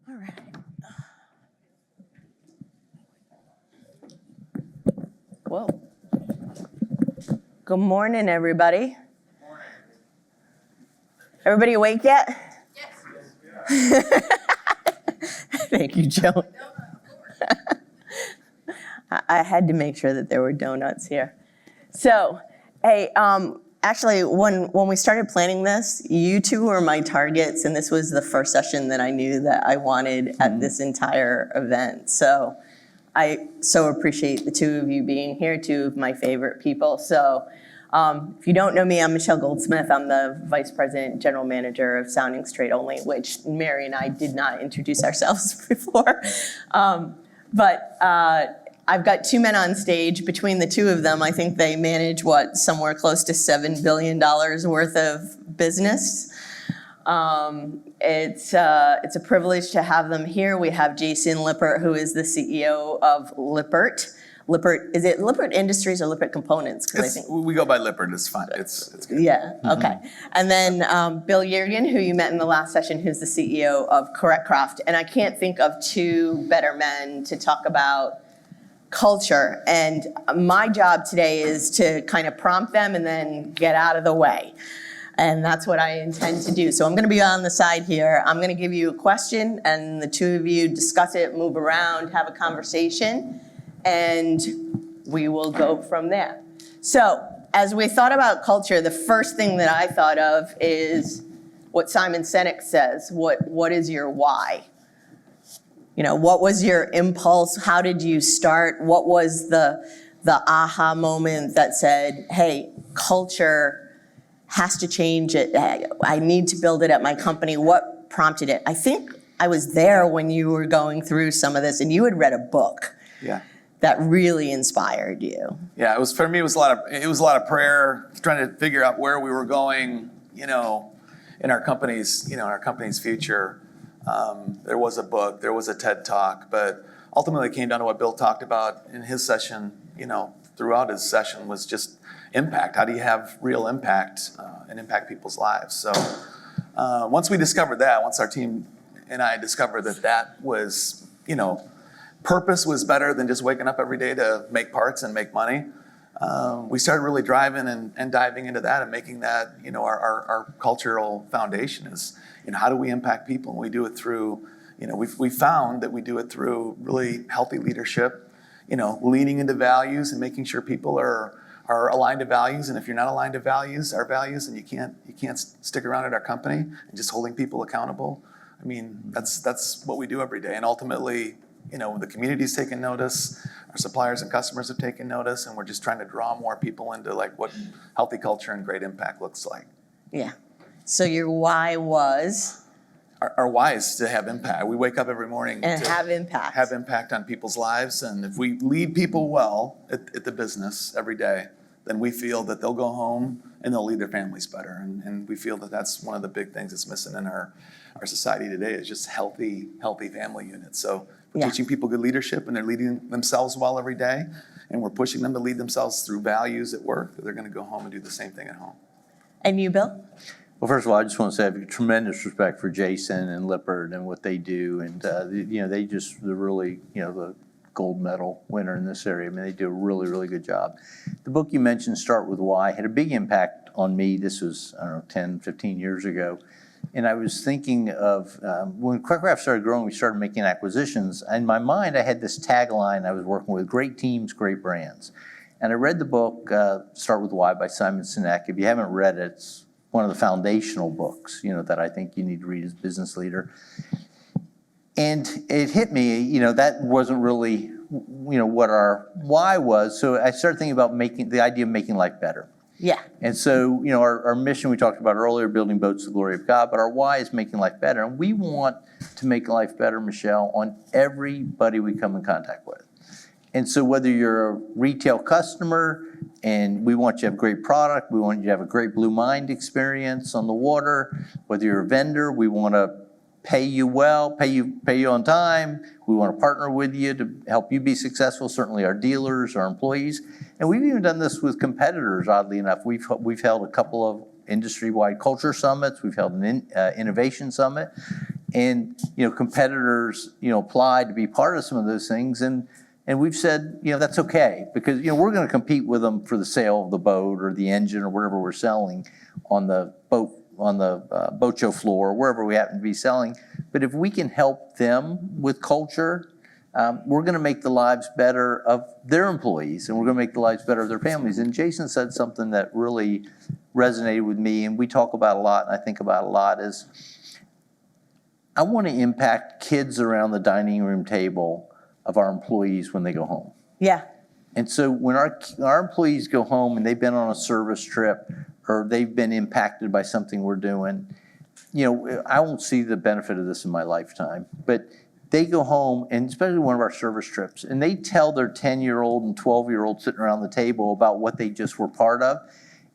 All right. Whoa. Good morning, everybody. Morning. Everybody awake yet? Yes. Thank you, Joan. I had to make sure that there were donuts here. So, hey, actually, when we started planning this, you two were my targets, and this was the first session that I knew that I wanted at this entire event. So I so appreciate the two of you being here, two of my favorite people. So if you don't know me, I'm Michelle Goldsmith. I'm the Vice President, General Manager of Sounding Straight Only, which Mary and I did not introduce ourselves before. But I've got two men on stage. Between the two of them, I think they manage, somewhere close to $7 billion worth of business. It's a privilege to have them here. We have Jason Lippert, who is the CEO of Lippert. Lippert, is it Lippert Industries or Lippert Components? I think we go by Lippert. It's fine. It's good. Yeah. Okay. And then Bill Yergin, who you met in the last session, who's the CEO of CorrectCraft. And I can't think of two better men to talk about culture. And my job today is to kind of prompt them and then get out of the way. And that's what I intend to do. So I'm going to be on the side here. I'm going to give you a question, and the two of you discuss it, move around, have a conversation, and we will go from there. So as we thought about culture, the first thing that I thought of is what Simon Sinek says. What is your why? You know, what was your impulse? How did you start? What was the aha moment that said, hey, culture has to change it. I need to build it at my company. What prompted it? I think I was there when you were going through some of this, and you had read a book that really inspired you. Yeah, it was, for me, it was a lot of prayer, trying to figure out where we were going, in our company's future. There was a book, there was a TED Talk, but ultimately it came down to what Bill talked about in his session, throughout his session, was just impact. How do you have real impact and impact people's lives? So once we discovered that, once our team and I discovered that was, purpose was better than just waking up every day to make parts and make money, we started really driving and diving into that and making that, our cultural foundation is, how do we impact people? And we do it through, we found that we do it through really healthy leadership, leaning into values and making sure people are aligned to values. And if you're not aligned to our values, then you can't stick around at our company. And just holding people accountable. I mean, that's what we do every day. And ultimately, the community's taken notice, our suppliers and customers have taken notice, and we're just trying to draw more people into what healthy culture and great impact looks like. Yeah. So your why was? Our why is to have impact. We wake up every morning and to have impact. Have impact on people's lives. And if we lead people well at the business every day, then we feel that they'll go home and they'll lead their families better. And we feel that that's one of the big things that's missing in our society today, is just healthy family units. So we're teaching people good leadership, and they're leading themselves well every day. And we're pushing them to lead themselves through values at work, that they're going to go home and do the same thing at home. And you, Bill? Well, first of all, I just want to say I have tremendous respect for Jason and Lippert and what they do. And, they're really, the gold medal winner in this area. I mean, they do a really, really good job. The book you mentioned, Start With Why, had a big impact on me. This was, 10, 15 years ago. And I was thinking of, when CorrectCraft started growing, we started making acquisitions. In my mind, I had this tagline. I was working with great teams, great brands. And I read the book, Start With Why by Simon Sinek. If you haven't read it, it's one of the foundational books, that I think you need to read as a business leader. And it hit me, that wasn't really, what our why was. So I started thinking about the idea of making life better. Yeah. And so, our mission we talked about earlier, building boats to the glory of God, but our why is making life better. And we want to make life better, Michelle, on everybody we come in contact with. And so whether you're a retail customer and we want you to have great product, we want you to have a great Blue Mind experience on the water, whether you're a vendor, we want to pay you well, pay you on time. We want to partner with you to help you be successful, certainly our dealers, our employees. And we've even done this with competitors, oddly enough. We've held a couple of industry-wide culture summits. We've held an innovation summit. And, competitors, applied to be part of some of those things. And we've said, that's okay, because, we're going to compete with them for the sale of the boat or the engine or whatever we're selling on the boat show floor, or wherever we happen to be selling. But if we can help them with culture, we're going to make the lives better of their employees, and we're going to make the lives better of their families. And Jason said something that really resonated with me, and we talk about a lot, and I think about a lot, is I want to impact kids around the dining room table of our employees when they go home. Yeah. And so when our employees go home and they've been on a service trip or they've been impacted by something we're doing, I won't see the benefit of this in my lifetime, but they go home, and especially one of our service trips, and they tell their 10-year-old and 12-year-old sitting around the table about what they just were part of,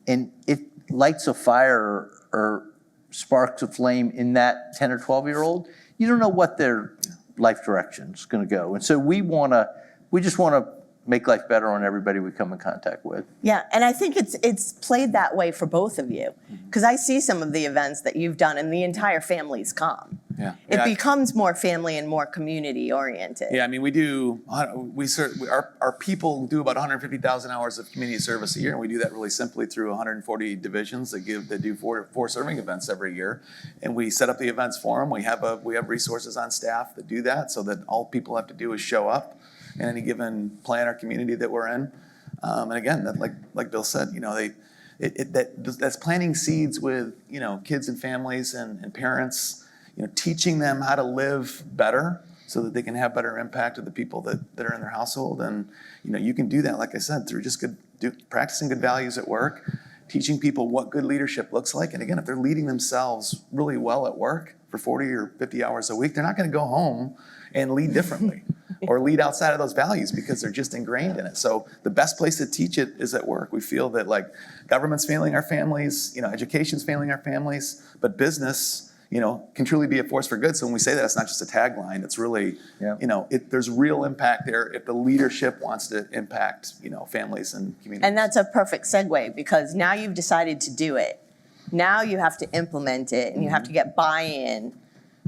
and it lights a fire or sparks a flame in that 10 or 12-year-old. You don't know what their life direction is going to go. And so we just want to make life better on everybody we come in contact with. Yeah, and I think it's played that way for both of you, because I see some of the events that you've done and the entire families come. Yeah. It becomes more family and more community oriented. Yeah, I mean, our people do about 150,000 hours of community service a year, and we do that really simply through 140 divisions that do four serving events every year, and we set up the events for them. We have resources on staff that do that, so that all people have to do is show up in any given plan or community that we're in. And again, that like Bill said, that's planting seeds with kids and families and parents. Teaching them how to live better so that they can have better impact of the people that are in their household. And, you can do that, like I said, through just practicing good values at work, teaching people what good leadership looks like. And again, if they're leading themselves really well at work for 40 or 50 hours a week, they're not going to go home and lead differently or lead outside of those values because they're just ingrained in it. So the best place to teach it is at work. We feel that government's failing our families, education's failing our families, but business can truly be a force for good. So when we say that, it's not just a tagline. It's really, there's real impact there if the leadership wants to impact, families and communities. And that's a perfect segue, because now you've decided to do it. Now you have to implement it, and you have to get buy-in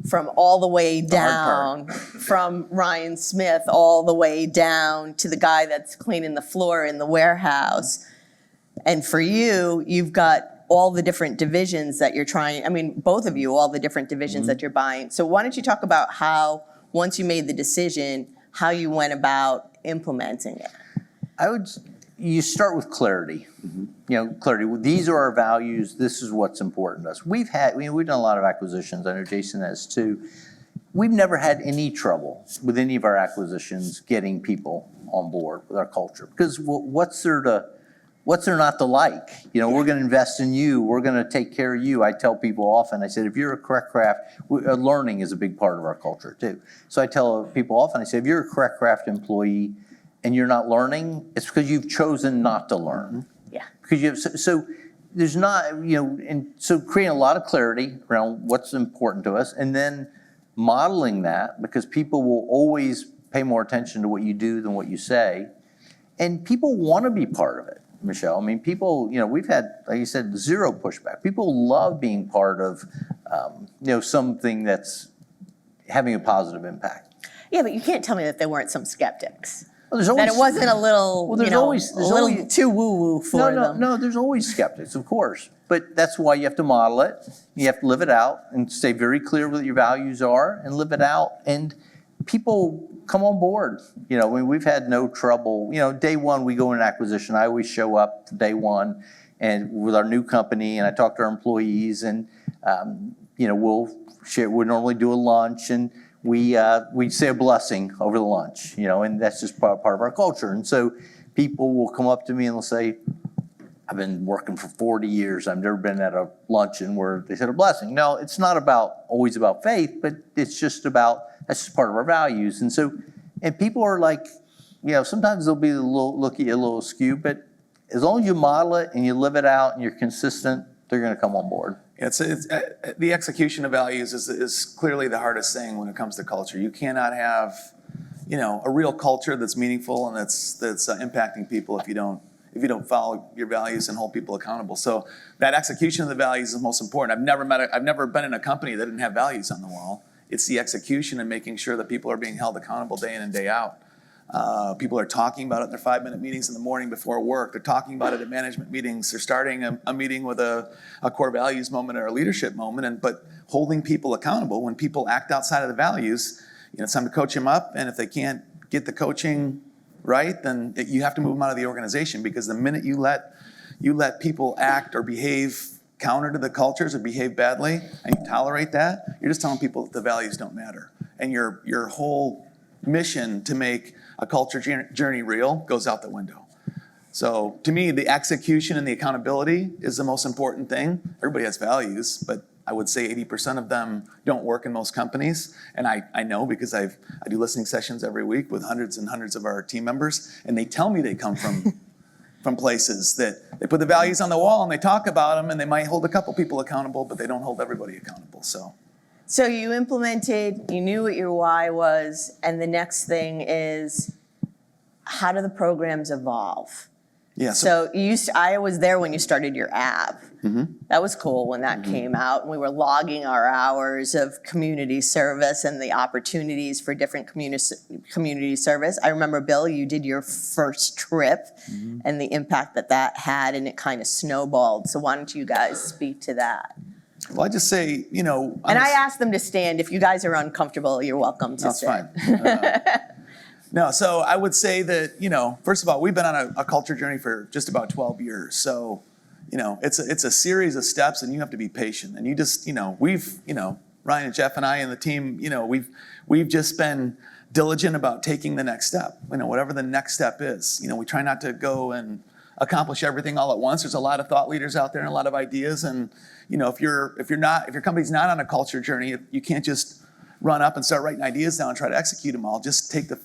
from all the way down, from Ryan Smith all the way down to the guy that's cleaning the floor in the warehouse. And for you, you've got all the different divisions that you're trying, both of you, all the different divisions that you're buying. So why don't you talk about how, once you made the decision, how you went about implementing it? You start with clarity. Clarity. These are our values. This is what's important to us. We've done a lot of acquisitions. I know Jason has too. We've never had any trouble with any of our acquisitions getting people on board with our culture, because what's there not to like? We're going to invest in you. We're going to take care of you. I tell people often, I said, if you're a Correct Craft, learning is a big part of our culture too. So I tell people often, I say, if you're a Correct Craft employee and you're not learning, it's because you've chosen not to learn. Yeah. Because so there's not, and so creating a lot of clarity around what's important to us, and then modeling that, because people will always pay more attention to what you do than what you say. And people want to be part of it. Michelle, people, we've had, like you said, zero pushback. People love being part of, something that's having a positive impact. Yeah, but you can't tell me that there weren't some skeptics. Well, there's always, that it wasn't a little, there's always too woo-woo for them. No, there's always skeptics, of course. But that's why you have to model it. You have to live it out and stay very clear what your values are and live it out. And people come on board. We've had no trouble. Day one, we go in an acquisition. I always show up day one and with our new company, and I talk to our employees, and we'll share. We normally do a lunch, and we say a blessing over the lunch. And that's just part of our culture. And so people will come up to me and they'll say, I've been working for 40 years. I've never been at a luncheon where they said a blessing. No, it's not always about faith, but it's just that's just part of our values. And so, and people are like, sometimes they'll be look at you a little askew, but as long as you model it and you live it out and you're consistent, they're going to come on board. It's the execution of values is clearly the hardest thing when it comes to culture. You cannot have, a real culture that's meaningful and that's impacting people if you don't follow your values and hold people accountable. So that execution of the values is most important. I've never been in a company that didn't have values on the wall. It's the execution and making sure that people are being held accountable day in and day out. People are talking about it in their 5-minute meetings in the morning before work. They're talking about it at management meetings. They're starting a meeting with a core values moment or a leadership moment, but holding people accountable. When people act outside of the values, it's time to coach them up. And if they can't get the coaching right, then you have to move them out of the organization, because the minute you let people act or behave counter to the cultures or behave badly, and you tolerate that, you're just telling people that the values don't matter. And your whole mission to make a culture journey real goes out the window. So to me, the execution and the accountability is the most important thing. Everybody has values, but I would say 80% of them don't work in most companies. And I know, because I do listening sessions every week with hundreds and hundreds of our team members, and they tell me they come from places that they put the values on the wall and they talk about them, and they might hold a couple people accountable, but they don't hold everybody accountable. So you implemented, you knew what your why was, and the next thing is, how do the programs evolve? Yeah. So I was there when you started your app. Mm-hmm. That was cool when that came out, and we were logging our hours of community service and the opportunities for different community service. I remember, Bill, you did your first trip and the impact that had, and it kind of snowballed. So why don't you guys speak to that? Well, I just say, And I asked them to stand. If you guys are uncomfortable, you're welcome to sit. That's fine. No, so I would say that, first of all, we've been on a culture journey for just about 12 years. So, it's a series of steps, and you have to be patient. And you just, Ryan and Jeff and I and the team, we've just been diligent about taking the next step, whatever the next step is. We try not to go and accomplish everything all at once. There's a lot of thought leaders out there and a lot of ideas. And, if your company's not on a culture journey, you can't just run up and start writing ideas down and try to execute them all. Just take the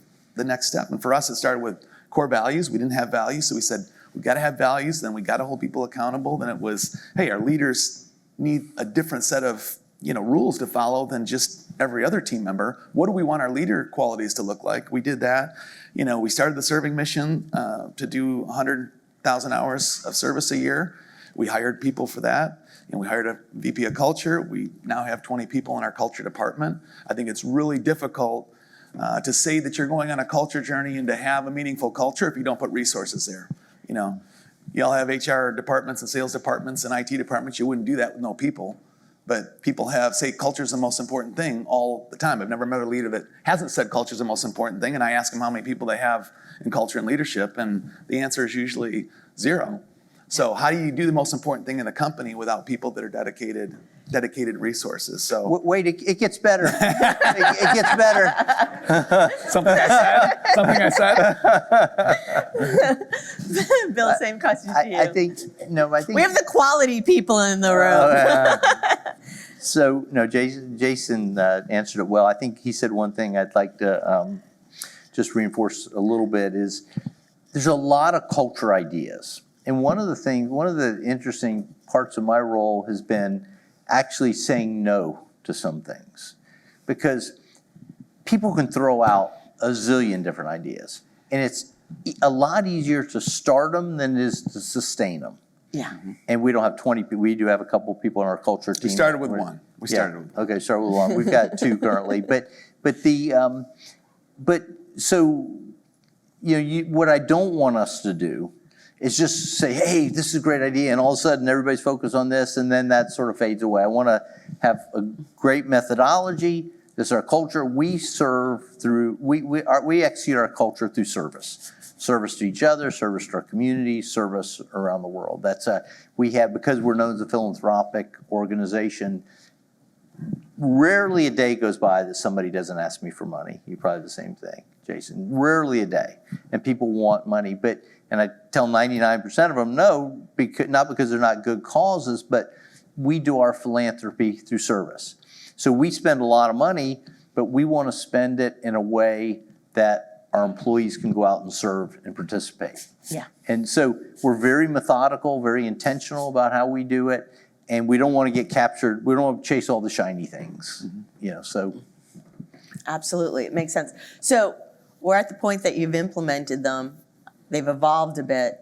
next step. And for us, it started with core values. We didn't have values, so we said, we've got to have values, then we got to hold people accountable. Then it was, hey, our leaders need a different set of rules to follow than just every other team member. What do we want our leader qualities to look like? We did that. We started the serving mission to do 100,000 hours of service a year. We hired people for that, and we hired a VP of culture. We now have 20 people in our culture department. I think it's really difficult to say that you're going on a culture journey and to have a meaningful culture if you don't put resources there. Y'all have HR departments and sales departments and IT departments. You wouldn't do that with no people. But people say culture is the most important thing all the time. I've never met a leader that hasn't said culture is the most important thing. And I ask them how many people they have in culture and leadership, and the answer is usually 0. So how do you do the most important thing in the company without people that are dedicated resources? So Wait, it gets better. It gets better. Something I said. Bill, same question to you. I think We have the quality people in the room. So, no, Jason answered it well. I think he said one thing I'd like to just reinforce a little bit is there's a lot of culture ideas. And one of the interesting parts of my role has been actually saying no to some things, because people can throw out a zillion different ideas, and it's a lot easier to start them than it is to sustain them. Yeah. And we don't have 20 people. We do have a couple of people on our culture team. We started with one. Okay, start with one. We've got 2 currently, but what I don't want us to do is just say, hey, this is a great idea, and all of a sudden everybody's focused on this, and then that sort of fades away. I want to have a great methodology. This is our culture. We serve through, we execute our culture through service. Service to each other, service to our community, service around the world. Because we're known as a philanthropic organization, rarely a day goes by that somebody doesn't ask me for money. You probably the same thing, Jason. Rarely a day. And people want money, and I tell 99% of them no, not because they're not good causes, but we do our philanthropy through service. So we spend a lot of money, but we want to spend it in a way that our employees can go out and serve and participate. Yeah. And so we're very methodical, very intentional about how we do it, and we don't want to get captured. We don't want to chase all the shiny things, so. Absolutely, it makes sense. So we're at the point that you've implemented them. They've evolved a bit.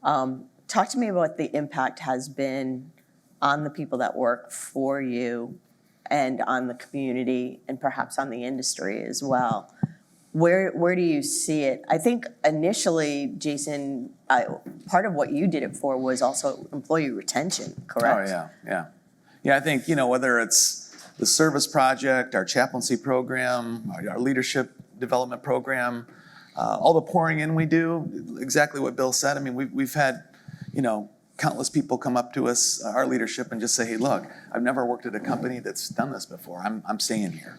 Talk to me about what the impact has been on the people that work for you. and on the community and perhaps on the industry as well. Where do you see it? I think initially, Jason, part of what you did it for was also employee retention, correct? Oh, yeah. Yeah, I think, whether it's the service project, our chaplaincy program, our leadership development program, all the pouring in we do, exactly what Bill said. I mean, we've had, countless people come up to us, our leadership, and just say, hey, look, I've never worked at a company that's done this before. I'm staying here.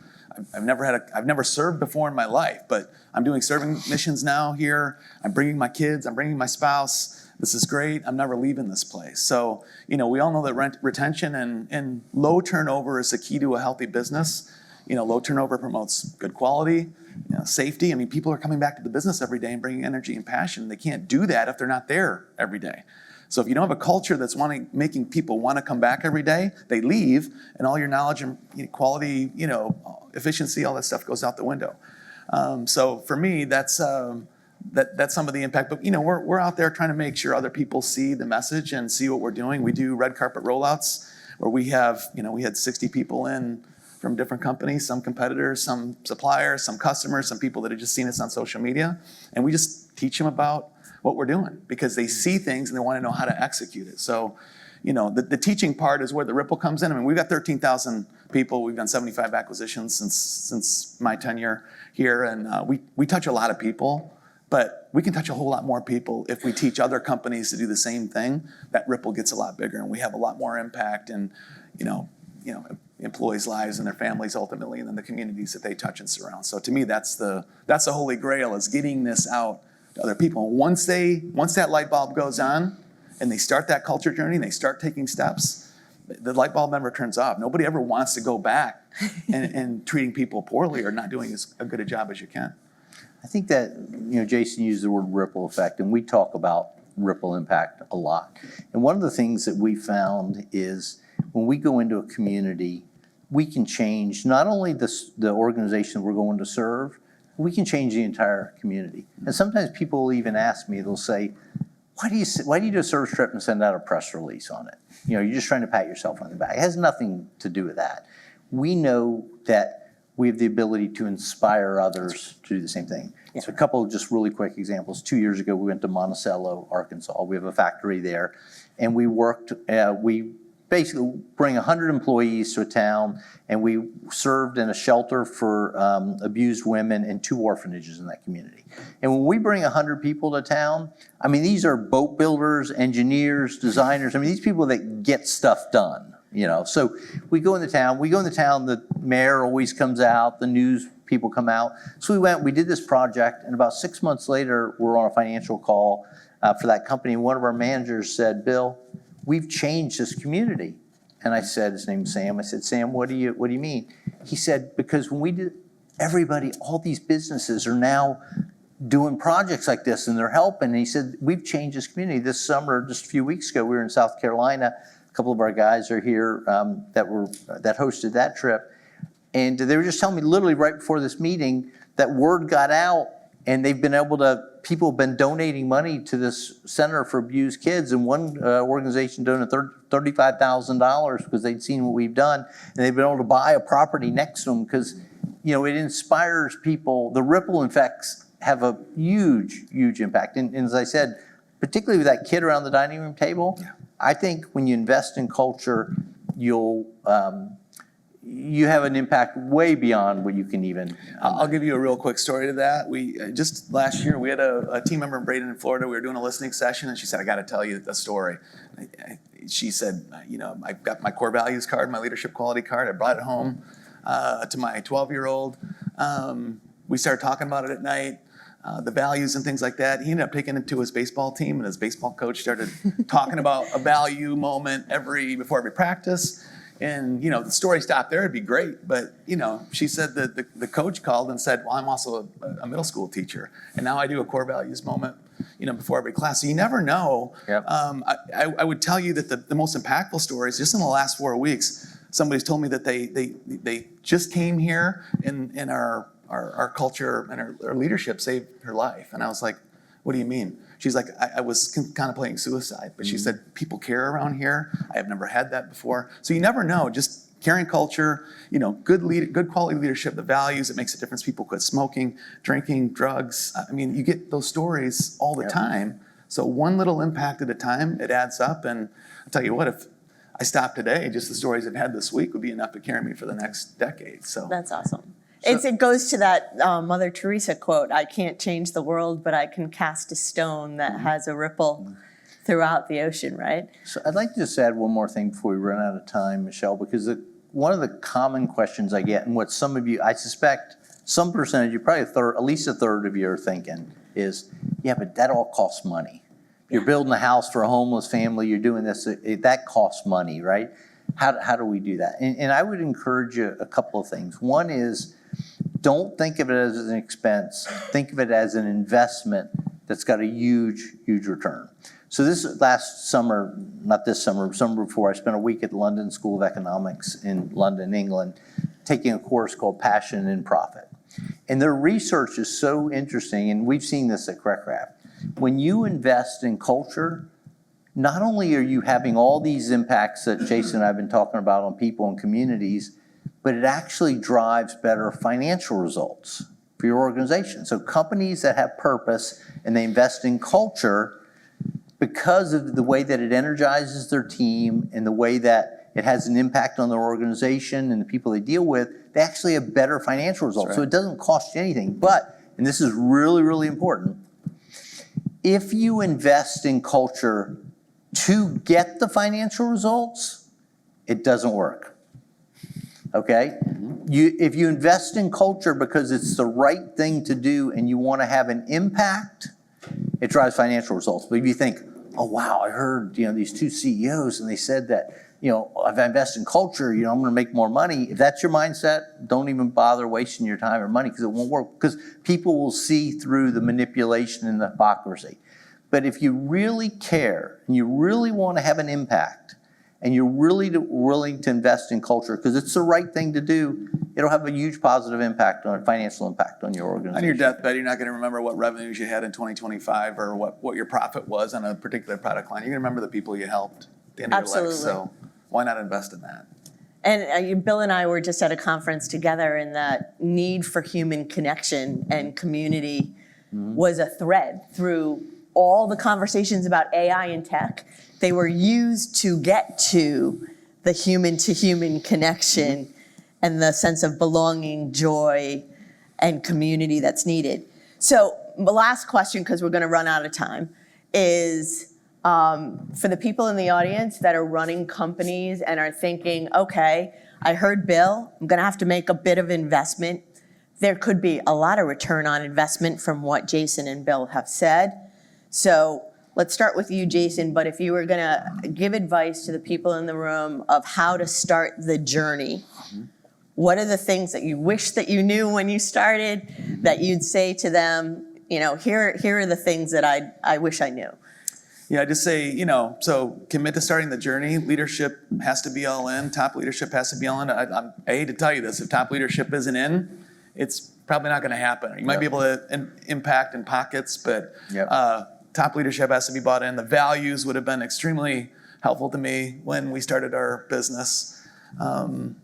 I've never served before in my life, but I'm doing serving missions now here. I'm bringing my kids, I'm bringing my spouse. This is great. I'm never leaving this place. So, we all know that retention and low turnover is the key to a healthy business. Low turnover promotes good quality, safety. I mean, people are coming back to the business every day and bringing energy and passion. They can't do that if they're not there every day. So if you don't have a culture that's making people want to come back every day, they leave, and all your knowledge and quality, efficiency, all that stuff goes out the window. So for me, that's some of the impact. But we're out there trying to make sure other people see the message and see what we're doing. We do red carpet rollouts where we have, we had 60 people in from different companies, some competitors, some suppliers, some customers, some people that had just seen us on social media, and we just teach them about what we're doing because they see things and they want to know how to execute it. So, the teaching part is where the ripple comes in. I mean, we've got 13,000 people. We've done 75 acquisitions since my tenure here, and we touch a lot of people, but we can touch a whole lot more people if we teach other companies to do the same thing. That ripple gets a lot bigger, and we have a lot more impact and employees' lives and their families ultimately, and then the communities that they touch and surround. So to me, that's the holy grail, is getting this out to other people. Once that light bulb goes on and they start that culture journey and they start taking steps, the light bulb never turns off. Nobody ever wants to go back and treating people poorly or not doing as good a job as you can. I think that, Jason used the word ripple effect, and we talk about ripple impact a lot. And one of the things that we found is when we go into a community, we can change not only the organization we're going to serve, we can change the entire community. And sometimes people will even ask me, they'll say, why do you do a service trip and send out a press release on it? You're just trying to pat yourself on the back. It has nothing to do with that. We know that we have the ability to inspire others to do the same thing. Yeah. So a couple of just really quick examples. 2 years ago, we went to Monticello, Arkansas. We have a factory there. And we basically bring 100 employees to a town, and we served in a shelter for abused women and 2 orphanages in that community. And when we bring 100 people to town, I mean, these are boat builders, engineers, designers. I mean, these people that get stuff done, So we go into town, the mayor always comes out, the news people come out. So we did this project, and about 6 months later, we're on a financial call for that company. And one of our managers said, Bill, we've changed this community. And I said, his name's Sam. I said, Sam, what do you mean? He said, because when we did, all these businesses are now doing projects like this and they're helping. And he said, we've changed this community. This summer, just a few weeks ago, we were in South Carolina. A couple of our guys are here that hosted that trip. And they were just telling me literally right before this meeting that word got out, and people have been donating money to this Center for Abused Kids, and one organization donated $35,000 because they'd seen what we've done, and they've been able to buy a property next to them because, it inspires people. The ripple effects have a huge, huge impact. And as I said, particularly with that kid around the dining room table, yeah. I think when you invest in culture, you have an impact way beyond what you can even. I'll give you a real quick story to that. We just last year we had a team member in Braden in Florida. We were doing a listening session, and she said, "I got to tell you a story." She said, "I got my core values card, my leadership quality card. I brought it home to my 12-year-old. We started talking about it at night." The values and things like that. He ended up taking it to his baseball team, and his baseball coach started talking about a value moment before every practice. And, the story stopped there. It'd be great. But, she said that the coach called and said, well, I'm also a middle school teacher. And now I do a core values moment, before every class. So you never know. Yep. I would tell you that the most impactful stories, just in the last 4 weeks, somebody's told me that they just came here and our culture and our leadership saved her life. And I was like, what do you mean? She's like, I was contemplating suicide, but she said, people care around here. I have never had that before. So you never know. Just caring culture, good quality leadership, the values, it makes a difference. People quit smoking, drinking, drugs. I mean, you get those stories all the time. So one little impact at a time, it adds up. And I'll tell you what, if I stopped today, just the stories I've had this week would be enough to carry me for the next decade. So That's awesome. It goes to that Mother Teresa quote, I can't change the world, but I can cast a stone that has a ripple throughout the ocean, right? So I'd like to just add one more thing before we run out of time, Michelle, because one of the common questions I get, and what some of you, I suspect some percentage, you probably at least a third of you are thinking is, yeah, but that all costs money. You're building a house for a homeless family, you're doing this, that costs money, right? How do we do that? And I would encourage you a couple of things. One is, don't think of it as an expense. Think of it as an investment that's got a huge, huge return. So this last summer, not this summer, summer before, I spent a week at the London School of Economics in London, England, taking a course called Passion and Profit. And their research is so interesting, and we've seen this at CorrectCraft. When you invest in culture, not only are you having all these impacts that Jason and I have been talking about on people and communities, but it actually drives better financial results for your organization. So companies that have purpose and they invest in culture, because of the way that it energizes their team and the way that it has an impact on their organization and the people they deal with, they actually have better financial results. So it doesn't cost you anything. But, and this is really, really important, if you invest in culture to get the financial results, it doesn't work. Okay? If you invest in culture because it's the right thing to do and you want to have an impact, it drives financial results. But if you think, oh wow, I heard these two CEOs and they said that if I invest in culture, I'm going to make more money. If that's your mindset, don't even bother wasting your time or money because it won't work. Because people will see through the manipulation and the hypocrisy. But if you really care and you really want to have an impact, and you're really willing to invest in culture because it's the right thing to do, it'll have a huge positive impact financial impact on your organization. On your deathbed, you're not going to remember what revenues you had in 2025 or what your profit was on a particular product line. You're going to remember the people you helped at the end of your life. So why not invest in that? And Bill and I were just at a conference together, and that need for human connection and community was a thread through all the conversations about AI and tech. They were used to get to the human-to-human connection and the sense of belonging, joy, and community that's needed. So the last question, because we're going to run out of time, is for the people in the audience that are running companies and are thinking, okay, I heard Bill, I'm going to have to make a bit of investment. There could be a lot of return on investment from what Jason and Bill have said. So let's start with you, Jason, but if you were going to give advice to the people in the room of how to start the journey, what are the things that you wish that you knew when you started that you'd say to them, here are the things that I wish I knew? Yeah, I just say, so commit to starting the journey. Leadership has to be all in. Top leadership has to be all in. I hate to tell you this, if top leadership isn't in, it's probably not going to happen. You might be able to impact in pockets, but top leadership has to be bought in. The values would have been extremely helpful to me when we started our business. And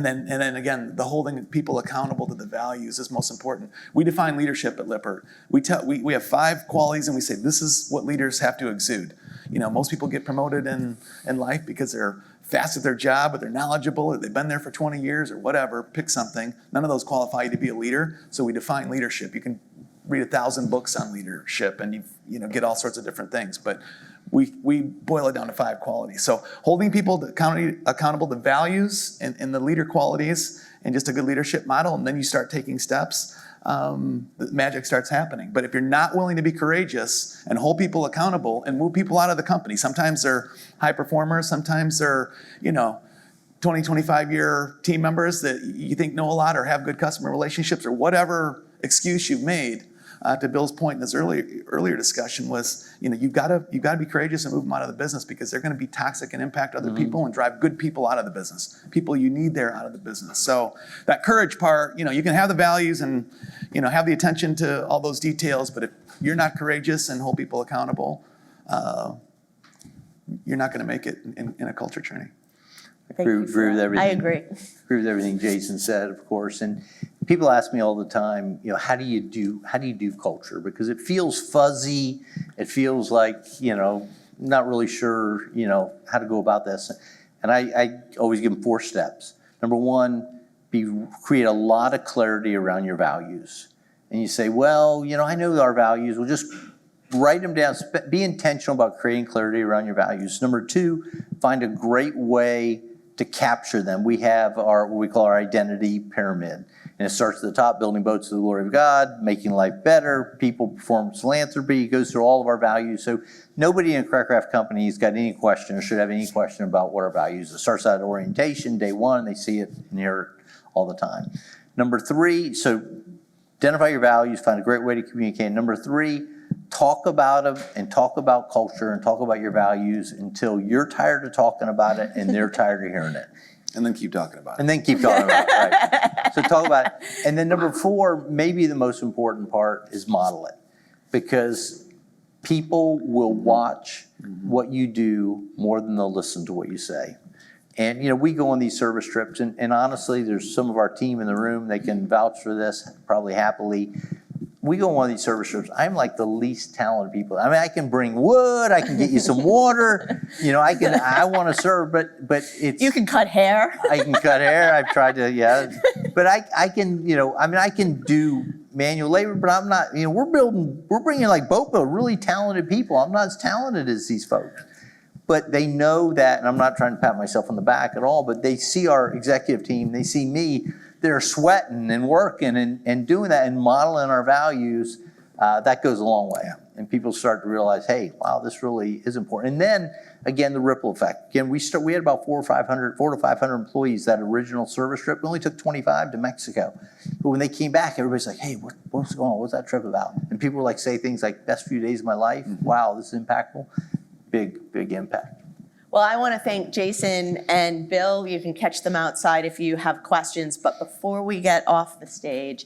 then again, the holding people accountable to the values is most important. We define leadership at Lippert. We have 5 qualities, and we say this is what leaders have to exude. Most people get promoted in life because they're fast at their job, or they're knowledgeable, or they've been there for 20 years, or whatever. Pick something. None of those qualify you to be a leader. So we define leadership. You can read 1,000 books on leadership, and you get all sorts of different things. But we boil it down to 5 qualities. So holding people accountable to values and the leader qualities and just a good leadership model, and then you start taking steps, the magic starts happening. But if you're not willing to be courageous and hold people accountable and move people out of the company, sometimes they're high performers, sometimes they're 20, 25-year team members that you think know a lot or have good customer relationships or whatever excuse you've made. To Bill's point in his earlier discussion was, you've got to be courageous and move them out of the business because they're going to be toxic and impact other people and drive good people out of the business. People you need there out of the business. So that courage part, you can have the values and have the attention to all those details, but if you're not courageous and hold people accountable, you're not going to make it in a culture journey. Thank you Agree for with that. everything. I agree. Agree with everything Jason said, of course. And people ask me all the time, how do you do culture? Because it feels fuzzy. It feels like, not really sure, how to go about this. And I always give them 4 steps. Number 1, create a lot of clarity around your values. And you say, well, I know our values. We'll just write them down. Be intentional about creating clarity around your values. Number 2, find a great way to capture them. We have what we call our identity pyramid. And it starts at the top, building boats to the glory of God, making life better, people, performance, philanthropy. It goes through all of our values. So nobody in a Craft company has got any question or should have any question about what our values are. It starts out at orientation, day 1, they see it and hear it all the time. Number 3, so identify your values, find a great way to communicate. Number 3, talk about them and talk about culture and talk about your values until you're tired of talking about it and they're tired of hearing it. And then keep talking about it. And then keep talking about it, right? So talk about it. And then number 4, maybe the most important part is model it. Because people will watch what you do more than they'll listen to what you say. And, we go on these service trips, and honestly, there's some of our team in the room, they can vouch for this probably happily. We go on one of these service trips, I'm like the least talented people. I mean, I can bring wood, I can get you some water, I want to serve, but it's. You can cut hair. I can cut hair, I've tried to, yeah. But I can, I can do manual labor, but I'm not, we're bringing like boat build, really talented people. I'm not as talented as these folks. But they know that, and I'm not trying to pat myself on the back at all, but they see our executive team, they see me, they're sweating and working and doing that and modeling our values. That goes a long way. And people start to realize, hey, wow, this really is important. And then, again, the ripple effect. Again, we had about 400 to 500 employees that original service trip. We only took 25 to Mexico. But when they came back, everybody's like, hey, what's going on? What's that trip about? And people were like, say things like, best few days of my life. Wow, this is impactful. Big impact. Well, I want to thank Jason and Bill. You can catch them outside if you have questions. But before we get off the stage,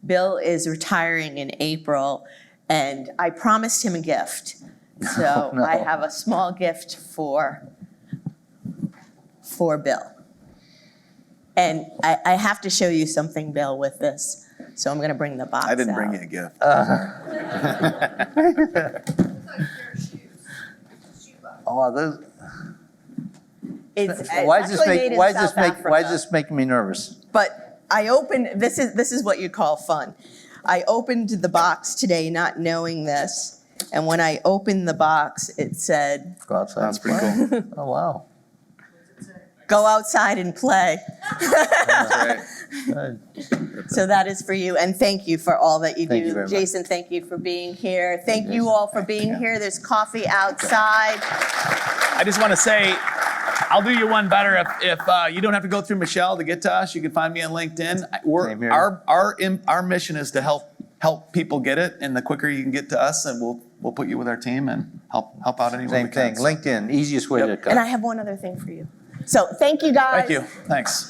Bill is retiring in April, and I promised him a gift. So no. I have a small gift for Bill. And I have to show you something, Bill, with this. So I'm going to bring the box out. I didn't bring you a gift. Oh, those. It's Why does actually made in South Africa. this make me nervous? But I opened, this is what you call fun. I opened the box today not knowing this, and when I opened the box, it said, Go outside. That's and pretty play. cool. Oh, wow. go outside and play. That's right. Good. So that is for you, and thank you for all that you Thank do. you very much. Jason, thank you for being here. Thank you all for being here. There's coffee outside. I just want to say, I'll do you one better. If you don't have to go through Michelle to get to us, you can find me on LinkedIn. Same here. Our mission is to help people get it, and the quicker you can get to us, and we'll put you with our team and help out any way Same we can. thing. LinkedIn, easiest way to cut. And I have one other thing for you. So thank you, guys. Thank you. Thanks.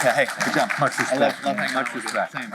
Yeah, hey, good job. Much respect. I love hanging out Much with you. respect. Same.